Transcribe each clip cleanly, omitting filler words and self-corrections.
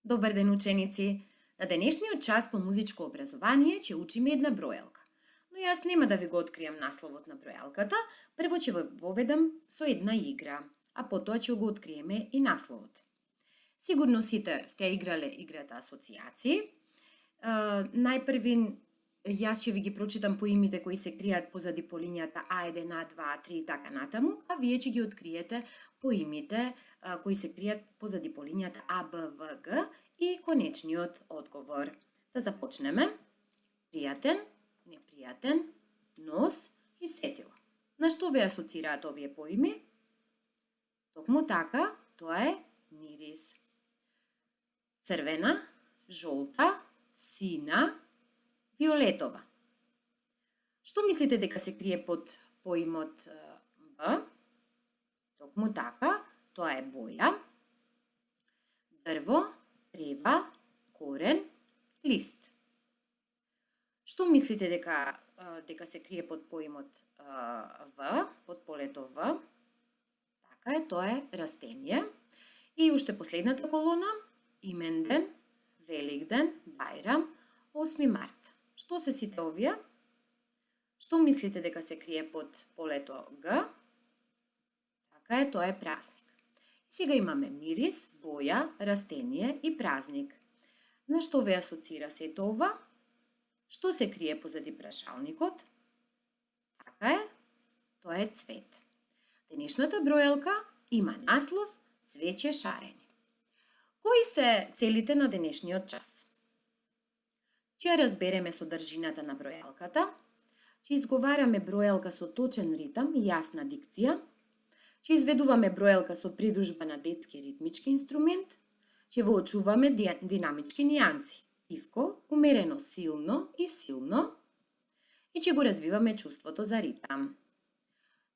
Добар ден, ученици! На денешниот час по музичко образование ќе учиме една бројалка. Но јас нема да ви го откријам насловот на бројалката, прво ќе ве воведам со една игра, а потоа ќе го откриеме и насловот. Сигурно сите сте играле играта асоцијации. Најпрви јас ќе ви ги прочитам поимите кои се кријат позади по линијата А1, А2, А3 и така натаму, а вие ќе ги откриете поимите кои се кријат позади по линијата А, Б, В, Г и конечниот одговор. Да започнеме. Пријатен, непријатен, нос и сетило. На што ве асоцираат овие поими? Токму така, тоа е мирис. Црвена, жолта, сина, виолетова. Што мислите дека се крие под поимот Б? Токму така, тоа е боја. Дрво, трева, корен, лист. Што мислите дека се крие под поимот В, под полето В? Така е, тоа е растение. И уште последната колона, именден, великден, бајрам, 8 март. Што се сите овие? Што мислите дека се крие под полето Г? Така е, тоа е празник. Сега имаме мирис, боја, растение и празник. На што ве асоцира сето ова? Што се крие позади прашалникот? Така е, тоа е цвет. Денешната бројалка има наслов Цвеќе шарени. Кои се целите на денешниот час? Ќе разбереме содржината на бројалката, ќе изговараме бројалка со точен ритам и јасна дикција, ќе изведуваме бројалка со придружба на детски ритмички инструмент, ќе воочуваме динамички нијанси, тивко, умерено силно и силно, и ќе го развиваме чувството за ритам.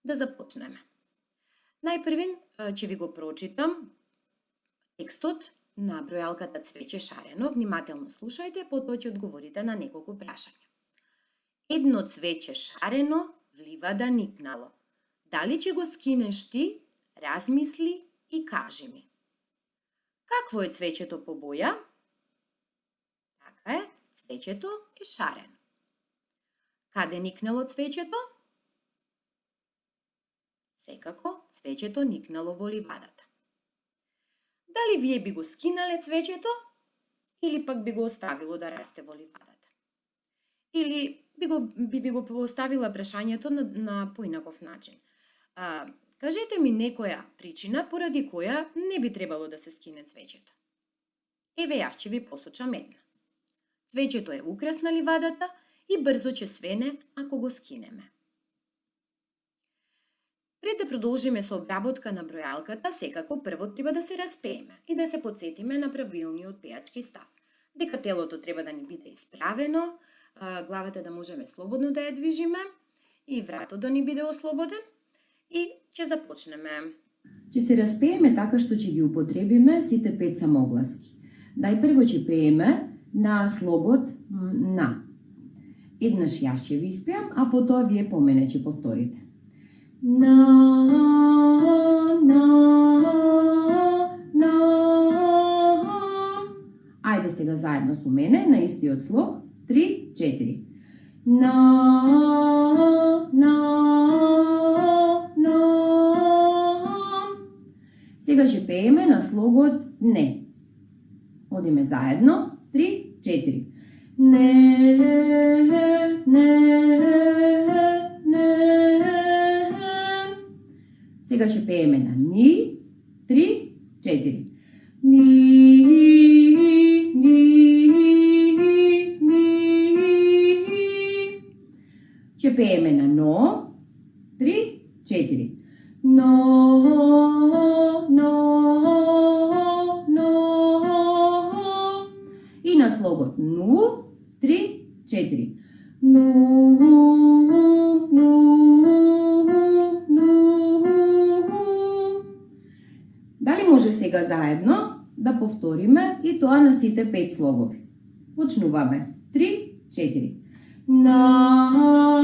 Да започнеме. Најпрви ќе ви го прочитам текстот на бројалката Цвеќе шарено. Внимателно слушајте, потоа ќе одговорите на неколку прашања. Едно цвеќе шарено влива да никнало. Дали ќе го скинеш ти? Размисли и кажи ми. Какво е цвеќето по боја? Така е, цвеќето е шарено. Каде никнало цвеќето? Секако, цвеќето никнало во ливадата. Дали вие би го скинале цвеќето или пак би го оставило да расте во ливадата? Или би ви го поставила прашањето на поинаков начин. Кажете ми некоја причина поради која не би требало да се скине цвеќето. Еве јас ќе ви посочам една. Цвеќето е украс на ливадата и брзо ќе свене ако го скинеме. Пред да продолжиме со обработка на бројалката, секако прво треба да се распееме и да се потсетиме на правилниот пејачки став. Дека телото треба да ни биде исправено, главата да можеме слободно да ја движиме и вратот да ни биде ослободен и ќе започнеме. Ќе се распееме така што ќе ги употребиме сите 5 самогласки. Најпрво ќе пееме на слогот на. Еднаш јас ќе ви испеам, а потоа вие по мене ќе повторите. На. Ајде сега заедно со мене на истиот слог. 3, 4. На. Сега ќе пееме на слогот не. Одиме заедно. 3, 4. Сега ќе пееме на ни. 3, 4. Ќе пееме на но. 3, 4. И на слогот ну. 3, 4. Дали може сега заедно да повториме и тоа на сите 5 слогови? Почнуваме. 3, 4. Не.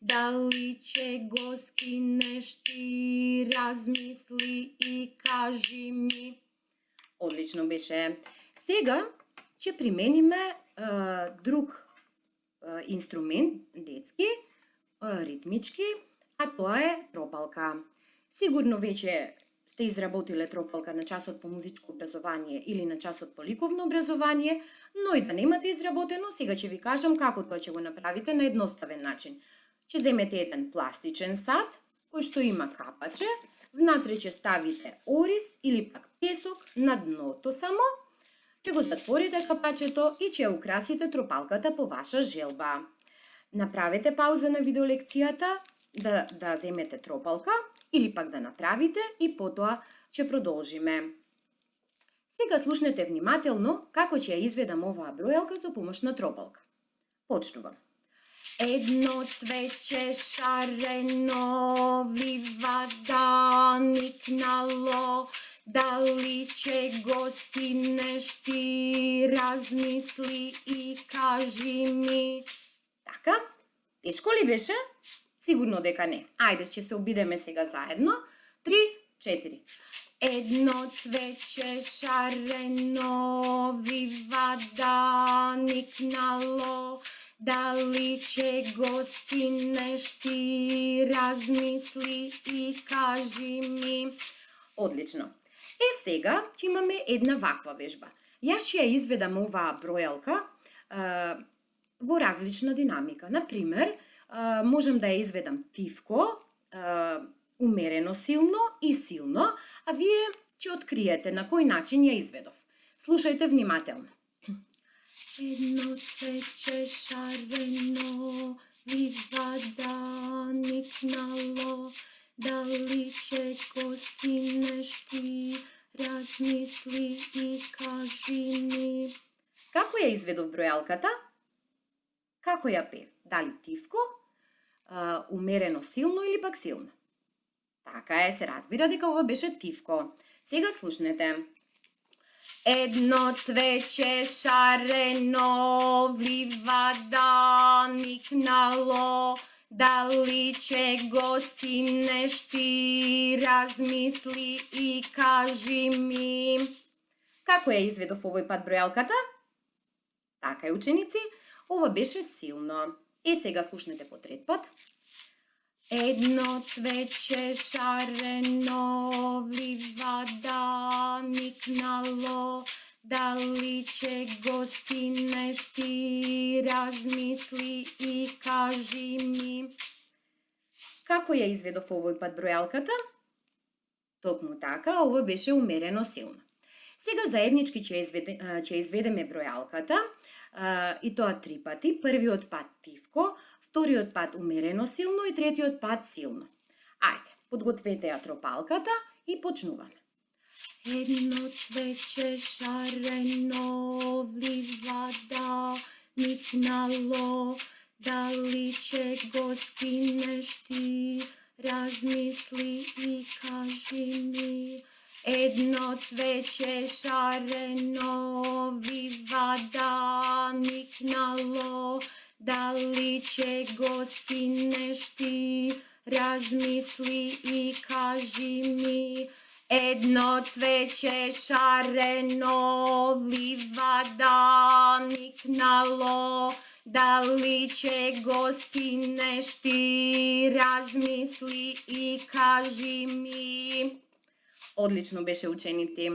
Дали ќе го скинеш ти, размисли и кажи ми. Одлично беше. Сега ќе примениме друг инструмент детски, ритмички, а тоа е тропалка. Сигурно веќе сте изработиле тропалка на часот по музичко образование или на часот по ликовно образование, но и да немате изработено, сега ќе ви кажам како тоа ќе го направите на едноставен начин. Ќе земете еден пластичен сад, кој што има капаче, внатре ќе ставите ориз или пак песок на дното само, ќе го затворите капачето и ќе украсите тропалката по ваша желба. Направете пауза на видеолекцијата, да земете тропалка или пак да направите и потоа ќе продолжиме. Сега слушнете внимателно како ќе ја изведам оваа бројалка со помош на тропалка. Почнувам. Едно цвеќе шарено вива да никнало, дали ќе го стигнеш ти, размисли и кажи ми. Така? Тешко ли беше? Сигурно дека не. Ајде, ќе се обидеме сега заедно. 3, 4. Едно цвеќе шарено вива да никнало, дали ќе го стигнеш ти, размисли и кажи ми. Одлично. Сега ќе имаме една ваква вежба. Јас ќе ја изведам оваа бројалка во различна динамика. Например, можем да ја изведам тивко, умерено силно и силно, а вие ќе откриете на кој начин ја изведов. Слушајте внимателно. Едно цвеќе шарено вива да никнало, дали ќе го стигнеш ти, размисли и кажи ми. Како ја изведов бројалката? Како ја пев? Дали тивко, умерено силно или пак силно? Така е, се разбира дека ова беше тивко. Сега слушнете. Едно цвеќе шарено вива да никнало, дали ќе го стигнеш ти, размисли и кажи ми. Како ја изведов овој пат бројалката? Така е, ученици, ова беше силно. Сега слушнете по трет пат. Едно цвеќе шарено вива да никнало, дали ќе го стигнеш ти, размисли и кажи ми. Како ја изведов овој пат бројалката? Токму така, ова беше умерено силно. Сега заеднички ќе изведеме бројалката и тоа 3 пати. Првиот пат тивко, вториот пат умерено силно и третиот пат силно. Ајде, подгответе ја тропалката и почнуваме. Едно цвеќе шарено вива да никнало, дали ќе го стигнеш ти, размисли и кажи ми. Едно цвеќе шарено вива да никнало, дали ќе го стигнеш ти, размисли и кажи ми. Едно цвеќе шарено вива да никнало, дали ќе го стигнеш ти, размисли и кажи ми. Одлично беше, ученици.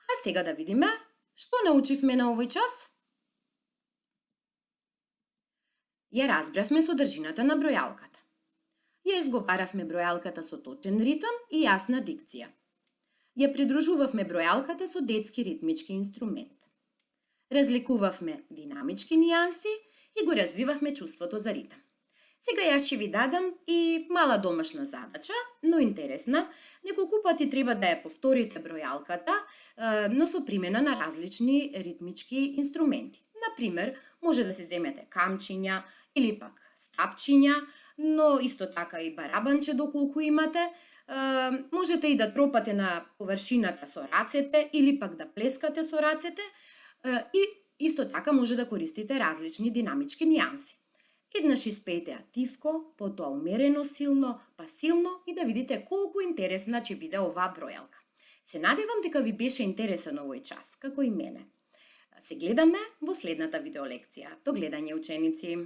А сега да видиме што научивме на овој час. Ја разбравме содржината на бројалката. Ја изговаравме бројалката со точен ритм и јасна дикција. Ја придружувавме бројалката со детски ритмички инструмент. Разликувавме динамички нијанси и го развивавме чувството за ритм. Сега јас ќе ви дадам и мала домашна задача, но интересна. Неколку пати треба да ја повторите бројалката, но со примена на различни ритмички инструменти. Например, може да се земете камчиња или пак стапчиња, но исто така и барабанче доколку имате. Можете и да тропате на површината со рацете или пак да плескате со рацете и исто така може да користите различни динамички нијанси. Еднаш испеете ја тивко, потоа умерено силно, па силно и да видите колку интересна ќе биде оваа бројалка. Се надевам дека ви беше интересен овој час, како и мене. Се гледаме во следната видеолекција. До гледање, ученици!